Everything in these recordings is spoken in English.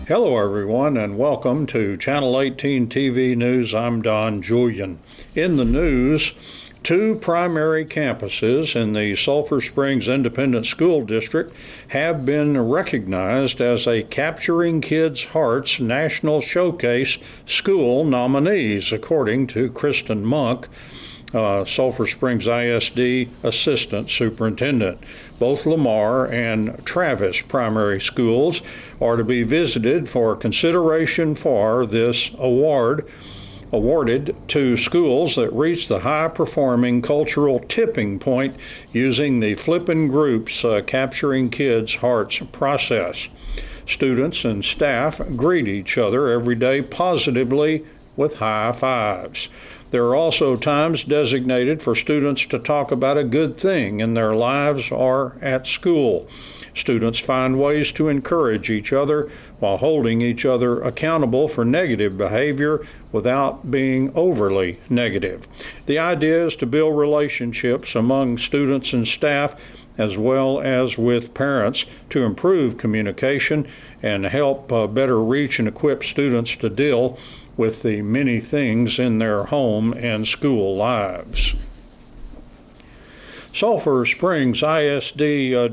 Hello everyone and welcome to Channel 18 TV News. I'm Don Julian. In the news, two primary campuses in the Sulphur Springs Independent School District have been recognized as a Capturing Kids' Hearts National Showcase School nominees, according to Kristen Monk, Sulphur Springs ISD Assistant Superintendent. Both Lamar and Travis primary schools are to be visited for consideration for this awarded to schools that reach the high-performing cultural tipping point using the Flippin' Group's Capturing Kids' Hearts process. Students and staff greet each other every day positively with high fives. There are also times designated for students to talk about a good thing in their lives or at school. Students find ways to encourage each other while holding each other accountable for negative behavior without being overly negative. The idea is to build relationships among students and staff as well as with parents to improve communication and help better reach and equip students to deal with the many things in their home and school lives. Sulphur Springs ISD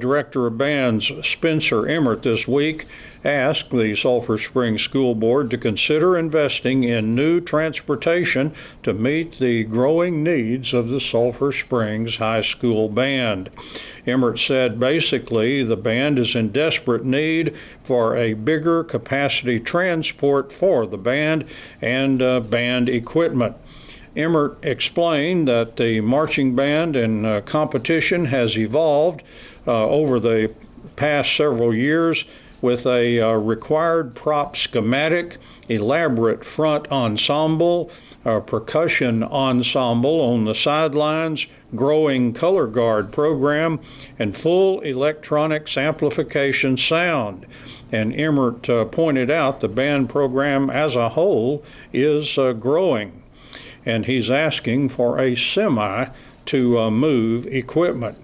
Director of Bands Spencer Emmert this week asked the Sulphur Springs School Board to consider investing in new transportation to meet the growing needs of the Sulphur Springs High School Band. Emmert said basically the band is in desperate need for a bigger capacity transport for the band and band equipment. Emmert explained that the marching band and competition has evolved over the past several years with a required prop schematic, elaborate front ensemble, percussion ensemble on the sidelines, growing color guard program, and full electronics amplification sound. And Emmert pointed out the band program as a whole is growing, and he's asking for a semi to move equipment.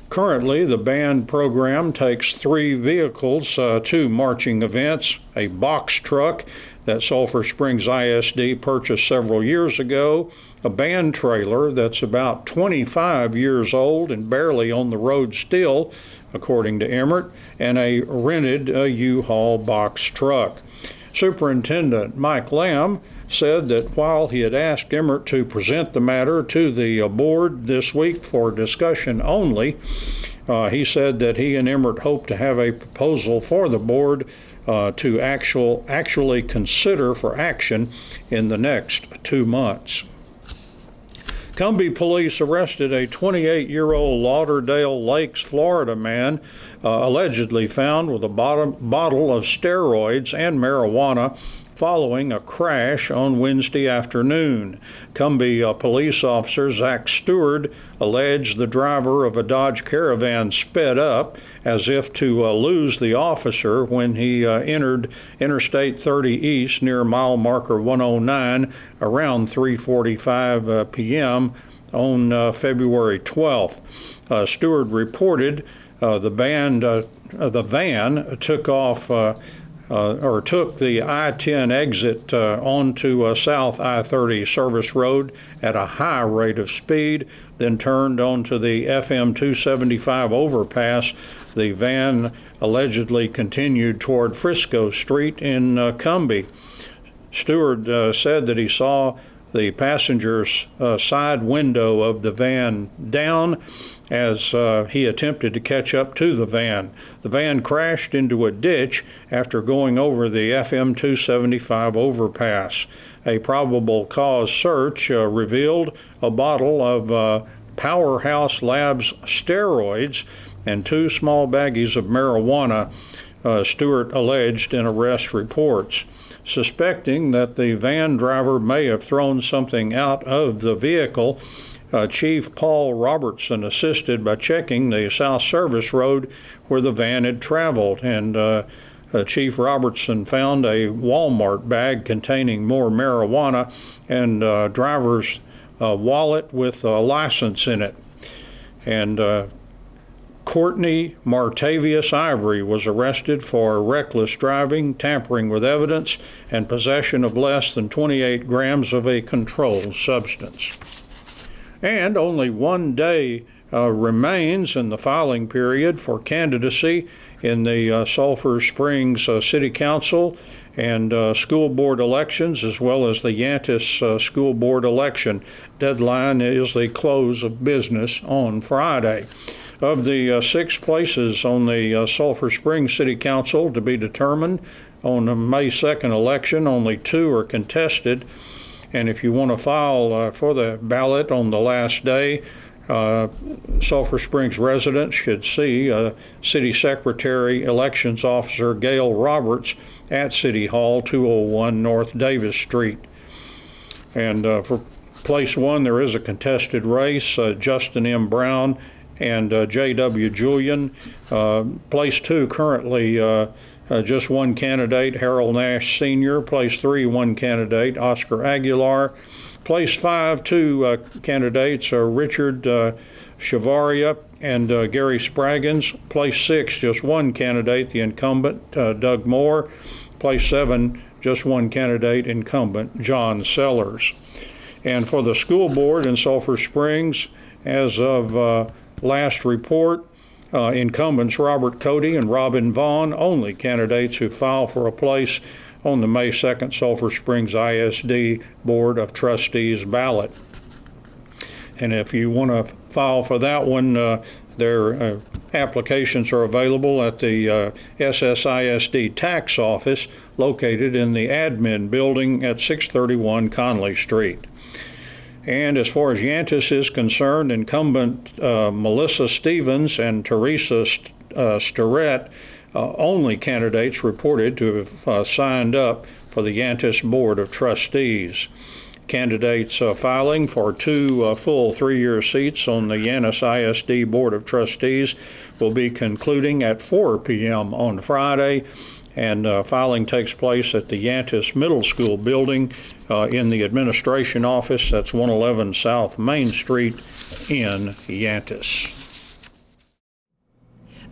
Currently, the band program takes 3 vehicles to marching events, a box truck that Sulphur Springs ISD purchased several years ago, a band trailer that's about 25 years old and barely on the road still, according to Emmert, and a rented U-Haul box truck. Superintendent Mike Lamb said that while he had asked Emmert to present the matter to the board this week for discussion only, he said that he and Emmert hope to have a proposal for the board to actually consider for action in the next 2 months. Cumbie police arrested a 28-year-old Lauderdale Lakes, Florida man allegedly found with a bottle of steroids and marijuana following a crash on Wednesday afternoon. Cumbie police officer Zach Stewart alleged the driver of a Dodge Caravan sped up as if to lose the officer when he entered Interstate 30 East near mile marker 109 around 3:45 p.m. on February 12th. Stewart reported the van took off took the I-10 exit onto South I-30 service road at a high rate of speed, then turned onto the FM 275 overpass. The van allegedly continued toward Frisco Street in Cumbie. Stewart said that he saw the passenger's side window of the van down as he attempted to catch up to the van. The van crashed into a ditch after going over the FM 275 overpass. A probable cause search revealed a bottle of Powerhouse Labs steroids and 2 small baggies of marijuana, Stewart alleged in arrest reports. Suspecting that the van driver may have thrown something out of the vehicle, Chief Paul Robertson assisted by checking the South Service Road where the van had traveled, and Chief Robertson found a Walmart bag containing more marijuana and driver's wallet with a license in it. And Courtney Martavius Ivory was arrested for reckless driving, tampering with evidence, and possession of less than 28 grams of a controlled substance. And only 1 day remains in the filing period for candidacy in the Sulphur Springs City Council and school board elections, as well as the Yantis school board election. Deadline is the close of business on Friday. Of the 6 places on the Sulphur Springs City Council to be determined on the May 2nd election, only 2 are contested. And if you want to file for the ballot on the last day, Sulphur Springs residents should see City Secretary Elections Officer Gail Roberts at City Hall, 201 North Davis Street. And for place 1, there is a contested race, Justin M. Brown and J.W. Julian. Place 2, currently just 1 candidate, Harold Nash Sr. Place 3, 1 candidate, Oscar Aguilar. Place 5, 2 candidates are Richard Chavaria and Gary Spraggins. Place 6, just 1 candidate, the incumbent, Doug Moore. Place 7, just 1 candidate, incumbent, John Sellers. And for the school board in Sulphur Springs, as of last report, incumbents Robert Cody and Robin Vaughn, only candidates who file for a place on the May 2nd Sulphur Springs ISD Board of Trustees ballot. And if you want to file for that one, their applications are available at the SSISD tax office located in the admin building at 631 Conley Street. And as far as Yantis is concerned, incumbent Melissa Stevens and Teresa Starrett, only candidates reported to have signed up for the Yantis Board of Trustees. Candidates filing for 2 full 3-year seats on the Yantis ISD Board of Trustees will be concluding at 4 p.m. on Friday, and filing takes place at the Yantis Middle School building in the administration office. That's 111 South Main Street in Yantis.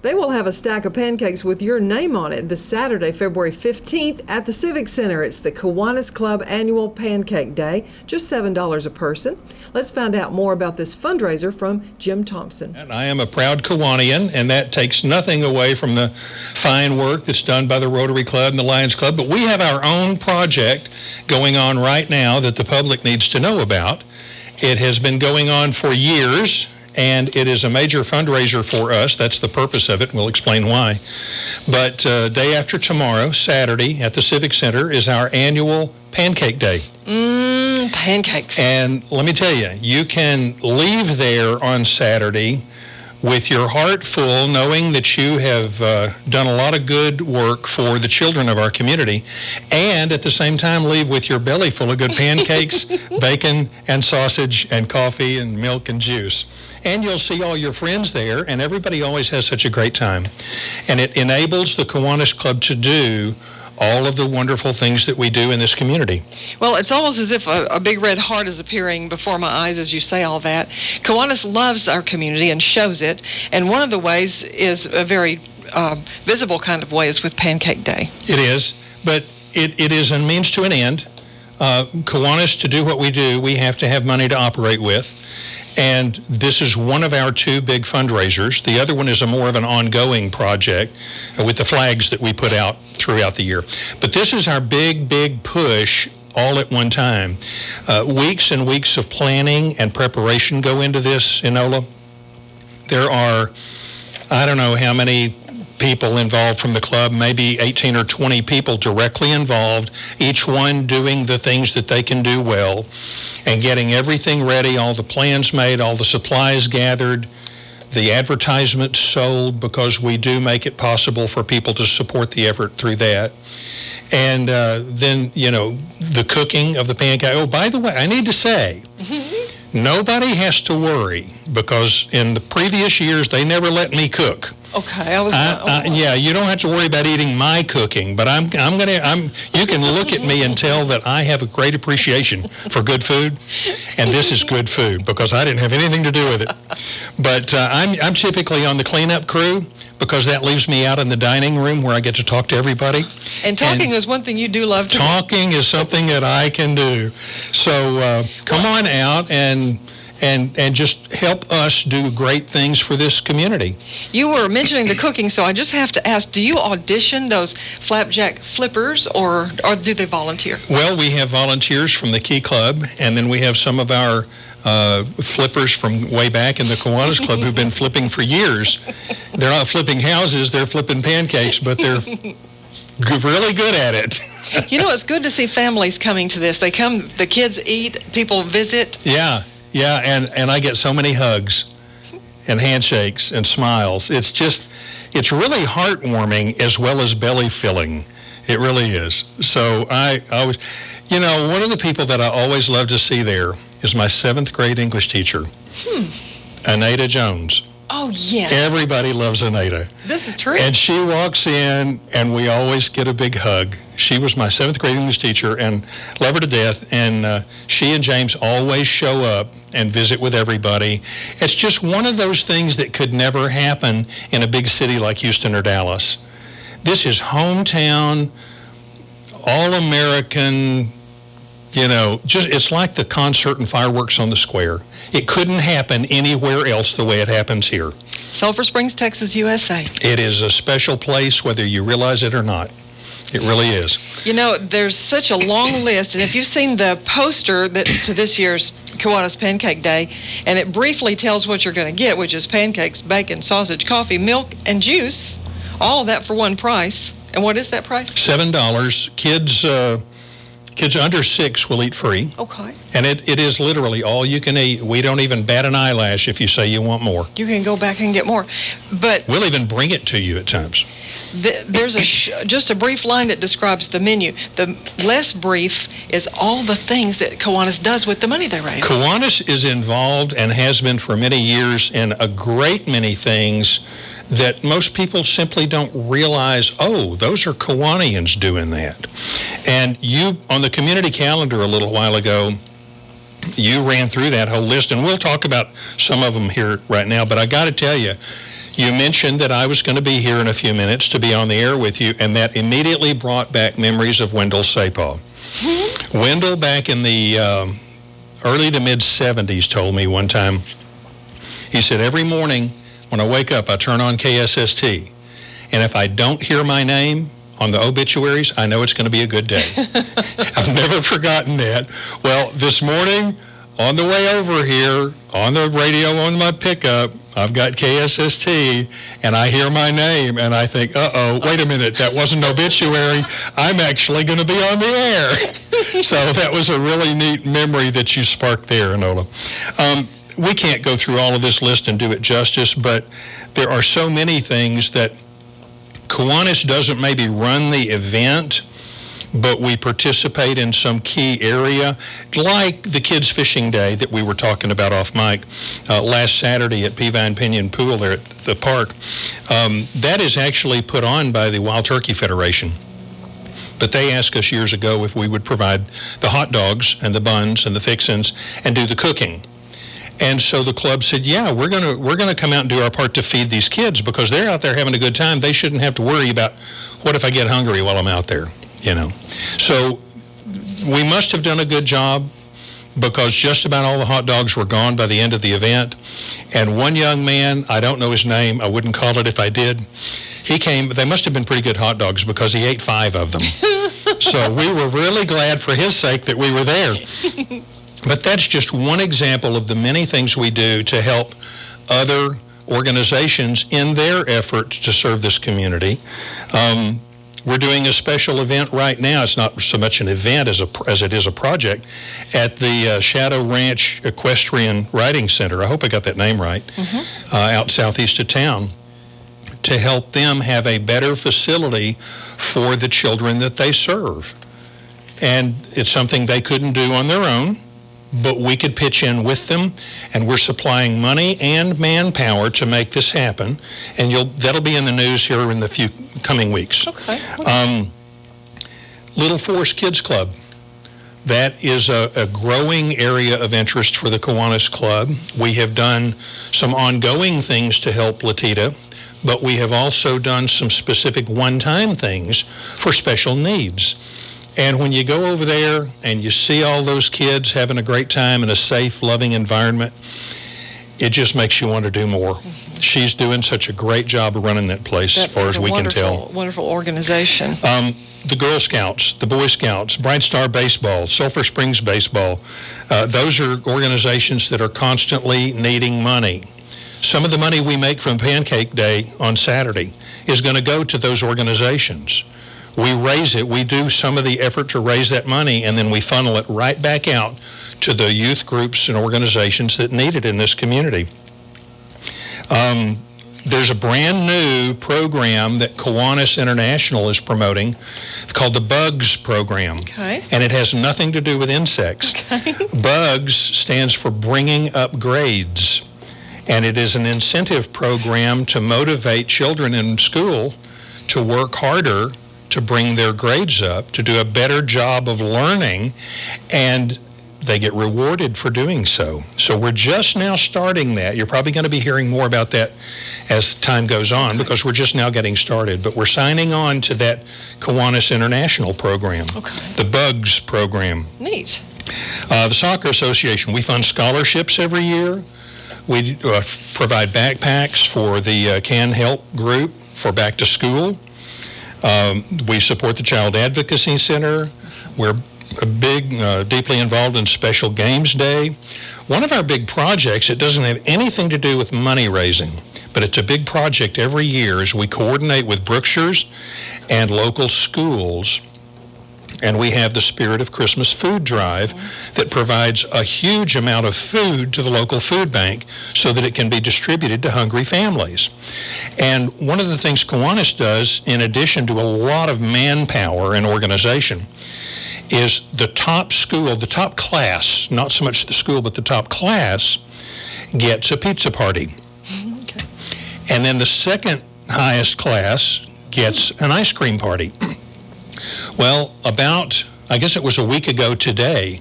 They will have a stack of pancakes with your name on it this Saturday, February 15th at the Civic Center. It's the Kiwanis Club Annual Pancake Day, just $7 a person. Let's find out more about this fundraiser from Jim Thompson. And I am a proud Kiwanian, and that takes nothing away from the fine work that's done by the Rotary Club and the Lions Club, but we have our own project going on right now that the public needs to know about. It has been going on for years, and it is a major fundraiser for us. That's the purpose of it, and we'll explain why. But day after tomorrow, Saturday, at the Civic Center is our annual Pancake Day. Pancakes. And let me tell you, you can leave there on Saturday with your heart full, knowing that you have done a lot of good work for the children of our community, and at the same time leave with your belly full of good pancakes, bacon, and sausage, and coffee, and milk, and juice. And you'll see all your friends there, and everybody always has such a great time. And it enables the Kiwanis Club to do all of the wonderful things that we do in this community. Well, it's almost as if a big red heart is appearing before my eyes as you say all that. Kiwanis loves our community and shows it, and one of the ways is a very visible kind of way is with Pancake Day. It is, but it is a means to an end. Kiwanis, to do what we do, we have to have money to operate with. And this is one of our 2 big fundraisers. The other one is a more of an ongoing project with the flags that we put out throughout the year. But this is our big, big push all at one time. Weeks and weeks of planning and preparation go into this, Enola. There are, I don't know how many people involved from the club, maybe 18 or 20 people directly involved, each one doing the things that they can do well and getting everything ready, all the plans made, all the supplies gathered, the advertisements sold, because we do make it possible for people to support the effort through that. And then, you know, the cooking of the pancake. Oh, by the way, I need to say, nobody has to worry, because in the previous years, they never let me cook. Okay, I was. Yeah, you don't have to worry about eating my cooking, but you can look at me and tell that I have a great appreciation for good food, and this is good food because I didn't have anything to do with it. But I'm typically on the cleanup crew because that leaves me out in the dining room where I get to talk to everybody. And talking is one thing you do love to do. Talking is something that I can do. So come on out and just help us do great things for this community. You were mentioning the cooking, so I just have to ask, do you audition those flapjack flippers, or do they volunteer? Well, we have volunteers from the Key Club, and then we have some of our flippers from way back in the Kiwanis Club who've been flipping for years. They're not flipping houses, they're flipping pancakes, but they're really good at it. You know, it's good to see families coming to this. They come, the kids eat, people visit. Yeah, and I get so many hugs and handshakes and smiles. It's really heartwarming as well as belly filling. It really is. So I always, one of the people that I always love to see there is my 7th grade English teacher, Anita Jones. Oh, yes. Everybody loves Anita. This is true. And she walks in, and we always get a big hug. She was my 7th grade English teacher, and love her to death. And she and James always show up and visit with everybody. It's just one of those things that could never happen in a big city like Houston or Dallas. This is hometown, all-American, it's like the concert and fireworks on the square. It couldn't happen anywhere else the way it happens here. Sulphur Springs, Texas, USA. It is a special place, whether you realize it or not. It really is. There's such a long list, and if you've seen the poster that's to this year's Kiwanis Pancake Day, and it briefly tells what you're going to get, which is pancakes, bacon, sausage, coffee, milk, and juice, all of that for one price. And what is that price? $7. Kids under 6 will eat free. Okay. And it is literally all you can eat. We don't even bat an eyelash if you say you want more. You can go back and get more. But we'll even bring it to you at times. There's just a brief line that describes the menu. The less brief is all the things that Kiwanis does with the money they raise. Kiwanis is involved and has been for many years in a great many things that most people simply don't realize, those are Kiwanians doing that. And you, on the community calendar a little while ago, you ran through that whole list, and we'll talk about some of them here right now, but I got to tell you, you mentioned that I was going to be here in a few minutes to be on the air with you, and that immediately brought back memories of Wendell Sapaw. Wendell, back in the early to mid-'70s, told me one time, he said, every morning when I wake up, I turn on KSST, and if I don't hear my name on the obituaries, I know it's going to be a good day. I've never forgotten that. Well, this morning, on the way over here, on the radio on my pickup, I've got KSST, and I hear my name, and I think, wait a minute, that wasn't an obituary. I'm actually going to be on the air. So that was a really neat memory that you sparked there, Enola. We can't go through all of this list and do it justice, but there are so many things that Kiwanis doesn't maybe run the event, but we participate in some key area, like the Kids Fishing Day that we were talking about off mic last Saturday at Peavine Pinion Pool there at the park. That is actually put on by the Wild Turkey Federation. But they asked us years ago if we would provide the hot dogs and the buns and the fixins and do the cooking. And so the club said, yeah, we're gonna come out and do our part to feed these kids because they're out there having a good time. They shouldn't have to worry about what if I get hungry while I'm out there, So we must have done a good job because just about all the hot dogs were gone by the end of the event. And one young man, I don't know his name, I wouldn't call it if I did, he came, they must have been pretty good hot dogs because he ate 5 of them. So we were really glad for his sake that we were there. But that's just one example of the many things we do to help other organizations in their efforts to serve this community. We're doing a special event right now. It's not so much an event as it is a project at the Shadow Ranch Equestrian Riding Center. I hope I got that name right, out southeast of town, to help them have a better facility for the children that they serve. And it's something they couldn't do on their own. but we could pitch in with them, and we're supplying money and manpower to make this happen. And that'll be in the news here in the few coming weeks. Okay. Little Forest Kids Club. That is a growing area of interest for the Kiwanis Club. We have done some ongoing things to help Latita, but we have also done some specific one-time things for special needs. And when you go over there and you see all those kids having a great time in a safe, loving environment, it just makes you want to do more. She's doing such a great job of running that place, as far as we can tell. Wonderful organization. The Girl Scouts, the Boy Scouts, Bright Star Baseball, Sulphur Springs Baseball, those are organizations that are constantly needing money. Some of the money we make from Pancake Day on Saturday is going to go to those organizations. We raise it, we do some of the effort to raise that money, and then we funnel it right back out to the youth groups and organizations that need it in this community. There's a brand new program that Kiwanis International is promoting. It's called the BUGS program. Okay. And it has nothing to do with insects. Okay. BUGS stands for Bringing Up Grades. And it is an incentive program to motivate children in school to work harder to bring their grades up, to do a better job of learning, and they get rewarded for doing so. So we're just now starting that. You're probably going to be hearing more about that as time goes on, because we're just now getting started. But we're signing on to that Kiwanis International program, the BUGS program. Neat. The Soccer Association, we fund scholarships every year. We provide backpacks for the Can Help group for back to school. We support the Child Advocacy Center. We're deeply involved in Special Games Day. One of our big projects, it doesn't have anything to do with money raising, but it's a big project every year, is we coordinate with Brookshire's and local schools, and we have the Spirit of Christmas food drive that provides a huge amount of food to the local food bank so that it can be distributed to hungry families. And one of the things Kiwanis does, in addition to a lot of manpower and organization, is the top school, the top class, not so much the school, but the top class, gets a pizza party. Okay. And then the second highest class gets an ice cream party. Well, I guess it was a week ago today,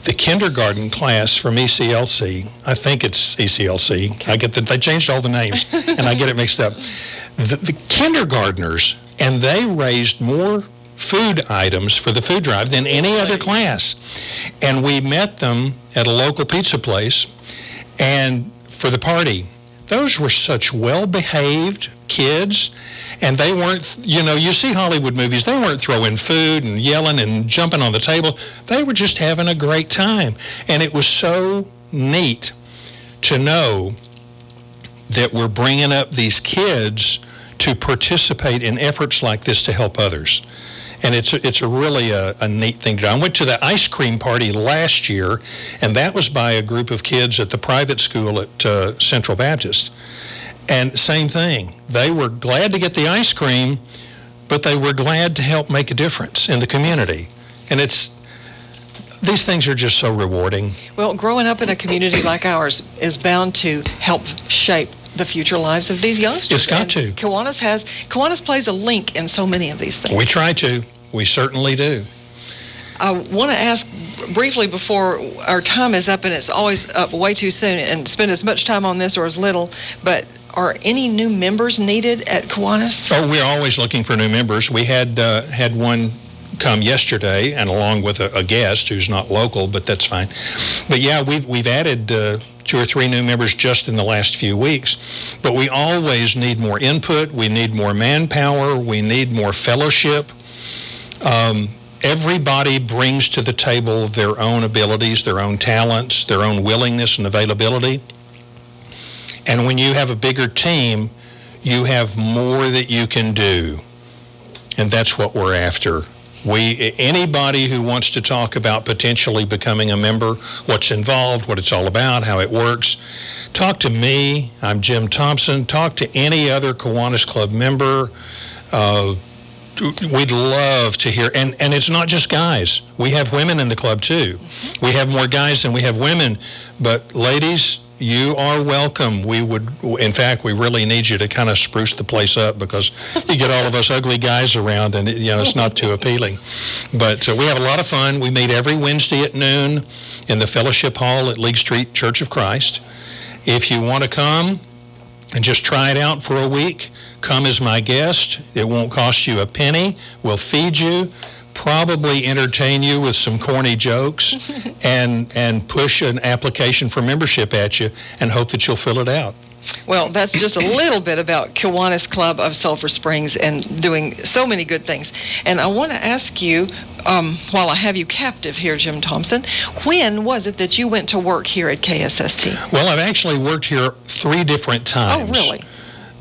the kindergarten class from ECLC, I think it's ECLC, they changed all the names, and I get it mixed up. The kindergartners, and they raised more food items for the food drive than any other class. And we met them at a local pizza place, and for the party, those were such well-behaved kids, and they weren't, you see Hollywood movies, they weren't throwing food and yelling and jumping on the table. They were just having a great time. And it was so neat to know that we're bringing up these kids to participate in efforts like this to help others. And it's a really a neat thing to do. I went to the ice cream party last year, and that was by a group of kids at the private school at Central Baptist. And same thing. They were glad to get the ice cream, but they were glad to help make a difference in the community. And these things are just so rewarding. Well, growing up in a community like ours is bound to help shape the future lives of these youngsters. It's got to. Kiwanis plays a link in so many of these things. We try to. We certainly do. I want to ask briefly before our time is up, and it's always up way too soon, and spend as much time on this or as little, but are any new members needed at Kiwanis? Oh, we're always looking for new members. We had one come yesterday, and along with a guest who's not local, but that's fine. But yeah, we've added 2 or 3 new members just in the last few weeks. But we always need more input. We need more manpower. We need more fellowship. Everybody brings to the table their own abilities, their own talents, their own willingness and availability. And when you have a bigger team, you have more that you can do. And that's what we're after. Anybody who wants to talk about potentially becoming a member, what's involved, what it's all about, how it works, talk to me. I'm Jim Thompson. Talk to any other Kiwanis Club member. we'd love to hear, and it's not just guys. We have women in the club too. We have more guys than we have women, but ladies, you are welcome. In fact, we really need you to kind of spruce the place up, because you get all of us ugly guys around, and it's not too appealing. But we have a lot of fun. We meet every Wednesday at noon in the Fellowship Hall at League Street Church of Christ. If you want to come and just try it out for a week, come as my guest. It won't cost you a penny. We'll feed you, probably entertain you with some corny jokes, and push an application for membership at you and hope that you'll fill it out. Well, that's just a little bit about Kiwanis Club of Sulphur Springs and doing so many good things. And I want to ask you, while I have you captive here, Jim Thompson, when was it that you went to work here at KSST? Well, I've actually worked here 3 different times. Oh, really?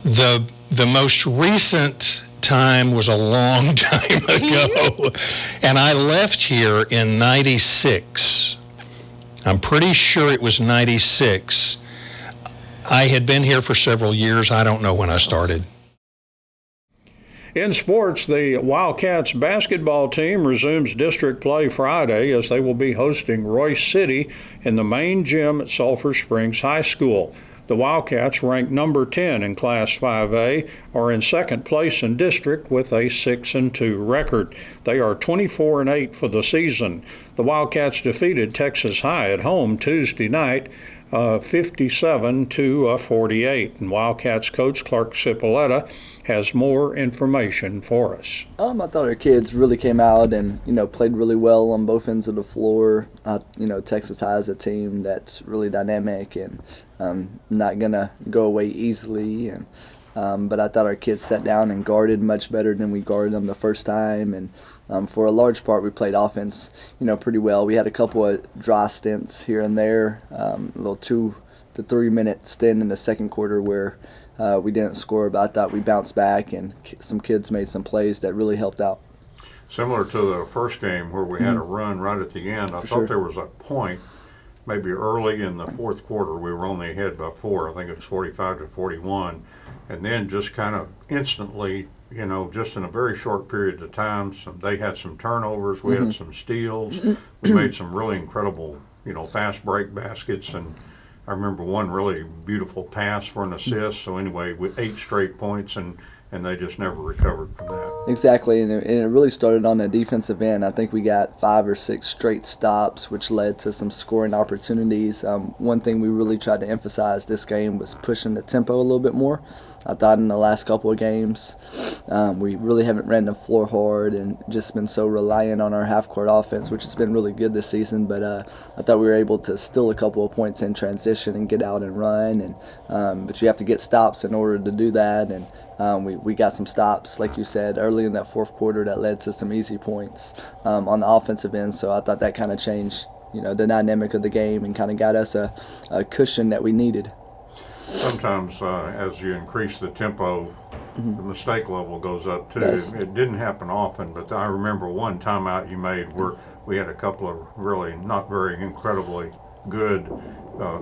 The most recent time was a long time ago, and I left here in 96. I'm pretty sure it was 96. I had been here for several years. I don't know when I started. In sports, the Wildcats basketball team resumes district play Friday as they will be hosting Royce City in the main gym at Sulphur Springs High School. The Wildcats, ranked number 10 in Class 5A, are in second place in district with a 6-2 record. They are 24-8 for the season. The Wildcats defeated Texas High at home Tuesday night, 57-48. And Wildcats coach Clark Cipolletta has more information for us. I thought our kids really came out and played really well on both ends of the floor. Texas High is a team that's really dynamic and not gonna go away easily. And but I thought our kids sat down and guarded much better than we guarded them the first time. And for a large part, we played offense, pretty well. We had a couple of dry stints here and there, a little 2 to 3 minute stint in the second quarter where we didn't score, but I thought we bounced back and some kids made some plays that really helped out. Similar to the first game where we had a run right at the end, I thought there was a point, maybe early in the fourth quarter, we were only ahead by 4. I think it was 45-41, and then just kind of instantly, just in a very short period of time, they had some turnovers, we had some steals, we made some really incredible, fast break baskets, and I remember one really beautiful pass for an assist. So anyway, with 8 straight points, and they just never recovered from that. Exactly, and it really started on the defensive end. I think we got 5 or 6 straight stops, which led to some scoring opportunities. One thing we really tried to emphasize this game was pushing the tempo a little bit more. I thought in the last couple of games, we really haven't ran the floor hard and just been so reliant on our half-court offense, which has been really good this season. But I thought we were able to steal a couple of points in transition and get out and run. And but you have to get stops in order to do that. And we got some stops, like you said, early in that fourth quarter that led to some easy points on the offensive end. So I thought that kind of changed, the dynamic of the game and kind of got us a cushion that we needed. Sometimes as you increase the tempo, the mistake level goes up too. Yes. It didn't happen often, but I remember one timeout you made where we had a couple of really not very incredibly good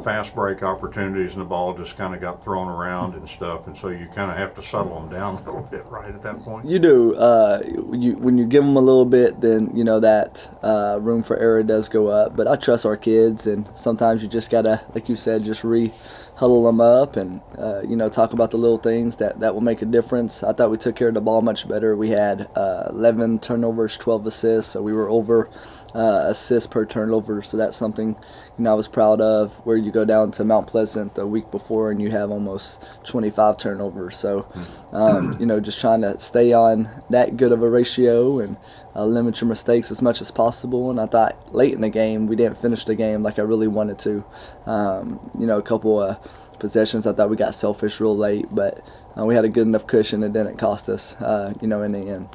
fast break opportunities, and the ball just kind of got thrown around and stuff, and so you kind of have to settle them down a little bit right at that point. You do. When you give them a little bit, then that room for error does go up. But I trust our kids, and sometimes you just gotta, like you said, just huddle them up and talk about the little things that will make a difference. I thought we took care of the ball much better. We had 11 turnovers, 12 assists, so we were over assists per turnover. So that's something I was proud of. Where you go down to Mount Pleasant the week before and you have almost 25 turnovers. So just trying to stay on that good of a ratio and limit your mistakes as much as possible. And I thought late in the game we didn't finish the game like I really wanted to. A couple of possessions I thought we got selfish real late, but we had a good enough cushion. It didn't cost us, in the end.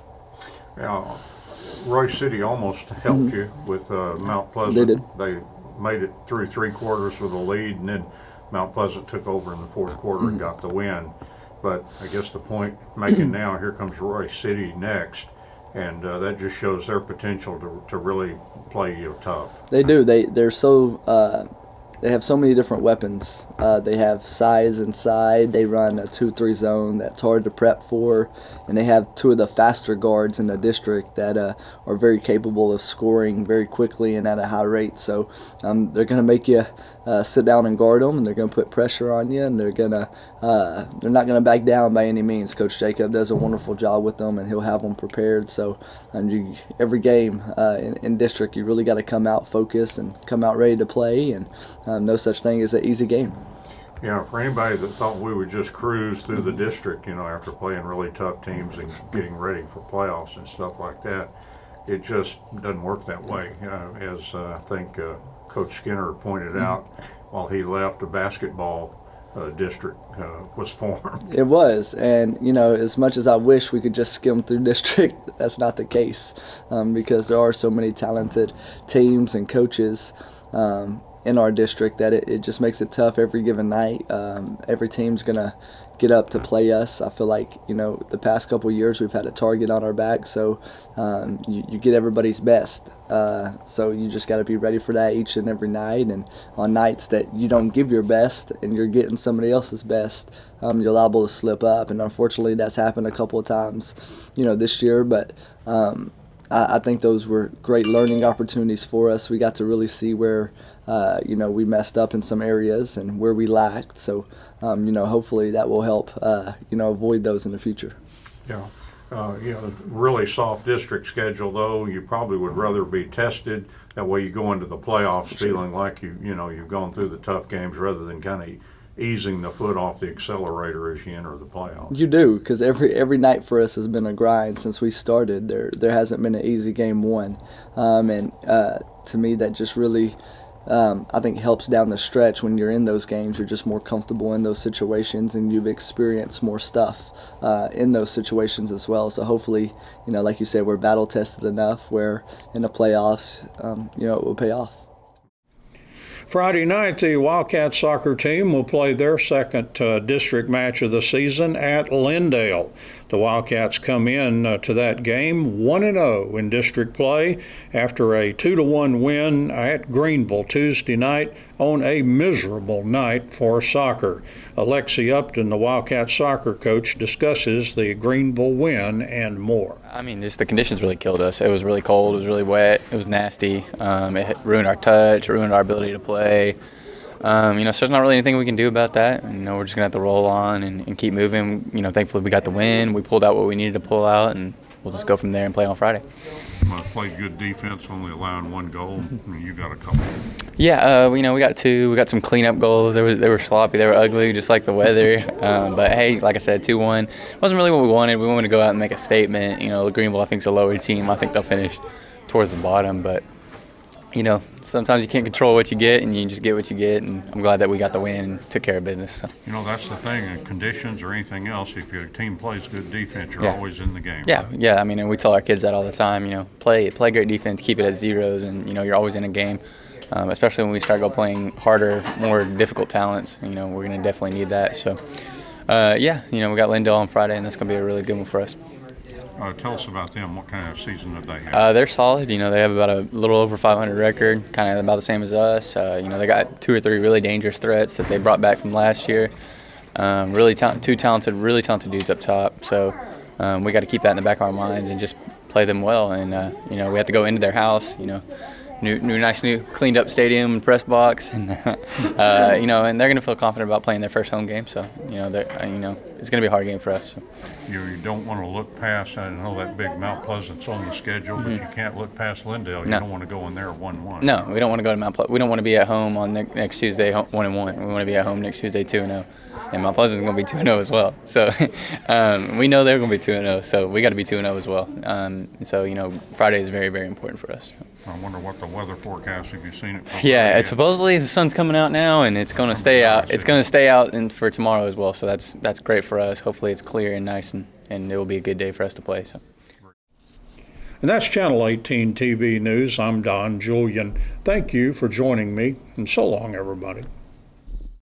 Yeah, Royce City almost helped you with Mount Pleasant. They did. They made it through 3 quarters with a lead, and then Mount Pleasant took over in the fourth quarter and got the win. But I guess the point making now, here comes Royce City next, and that just shows their potential to really play you tough. They do. They're so they have so many different weapons. They have size inside. They run a 2-3 zone that's hard to prep for, and they have two of the faster guards in the district that are very capable of scoring very quickly and at a high rate. So they're going to make you sit down and guard them, and they're going to put pressure on you, and they're not going to back down by any means. Coach Jacob does a wonderful job with them, and he'll have them prepared. So every game in district, you really got to come out focused and come out ready to play, and no such thing as an easy game. Yeah, for anybody that thought we would just cruise through the district, after playing really tough teams and getting ready for playoffs and stuff like that, it just doesn't work that way. As I think Coach Skinner pointed out, while he left, a basketball district was formed. It was, and as much as I wish we could just skim through district, that's not the case, because there are so many talented teams and coaches in our district that it just makes it tough every given night. Every team's gonna get up to play us. I feel like the past couple of years we've had a target on our back, so you get everybody's best. So you just got to be ready for that each and every night. And on nights that you don't give your best and you're getting somebody else's best, you're liable to slip up. And unfortunately, that's happened a couple of times, this year. But I think those were great learning opportunities for us. We got to really see where we messed up in some areas and where we lacked. So, hopefully that will help, avoid those in the future. Yeah. Really soft district schedule, though. You probably would rather be tested. That way you go into the playoffs feeling like you've gone through the tough games rather than kind of easing the foot off the accelerator as you enter the playoffs. You do, because every night for us has been a grind since we started. There hasn't been an easy game won. And to me, that just really I think helps down the stretch. When you're in those games, you're just more comfortable in those situations, and you've experienced more stuff in those situations as well. So hopefully, like you said, we're battle tested enough where in the playoffs, it will pay off. Friday night, the Wildcat soccer team will play their second district match of the season at Lindale. The Wildcats come in to that game 1-0 in district play after a 2-1 win at Greenville Tuesday night on a miserable night for soccer. Alexi Upton, the Wildcat soccer coach, discusses the Greenville win and more. Just the conditions really killed us. It was really cold, it was really wet, it was nasty. It ruined our touch, it ruined our ability to play. So there's not really anything we can do about that. We're just going to have to roll on and keep moving. Thankfully we got the win. We pulled out what we needed to pull out, and we'll just go from there and play on Friday. Played good defense, only allowing one goal. You got a couple. Yeah, we got two. We got some cleanup goals. They were sloppy. They were ugly, just like the weather. But hey, like I said, 2-1 wasn't really what we wanted. We wanted to go out and make a statement. Greenville, I think, is a lower team. I think they'll finish towards the bottom, but sometimes you can't control what you get, and you just get what you get, and I'm glad that we got the win and took care of business. So. That's the thing, in conditions or anything else, if your team plays good defense, you're always in the game. Yeah, right? Yeah, and we tell our kids that all the time, play great defense, keep it at zeros, and, you're always in a game, especially when we start playing harder, more difficult talents. We're going to definitely need that. So, we got Lindale on Friday, and that's going to be a really good one for us. Tell us about them. What kind of season did they have? They're solid. They have about a little over 500 record, kind of about the same as us. They got 2 or 3 really dangerous threats that they brought back from last year. Really really talented dudes up top. So we got to keep that in the back of our minds and just play them well. And we have to go into their house. New cleaned up stadium and press box, and and they're going to feel confident about playing their first home game. So it's going to be a hard game for us. So. You don't want to look past. I know that big Mount Pleasant's on the schedule, but you can't look past Lindale. You don't want to go in there 1-1. No, we don't want to go to Mount Pleasant. We don't want to be at home on next Tuesday 1-1. We want to be at home next Tuesday 2-0, and Mount Pleasant's going to be 2-0 as well. So we know they're going to be 2-0. So we got to be 2-0 as well. So Friday is very, very important for us. I wonder what the weather forecast. Have you seen it? Yeah, it's supposedly the sun's coming out now, and it's going to stay out. It's going to stay out for tomorrow as well. So that's great for us. Hopefully it's clear and nice, and it will be a good day for us to play. So. And that's Channel 18 TV News. I'm Don Julian. Thank you for joining me, and so long, everybody.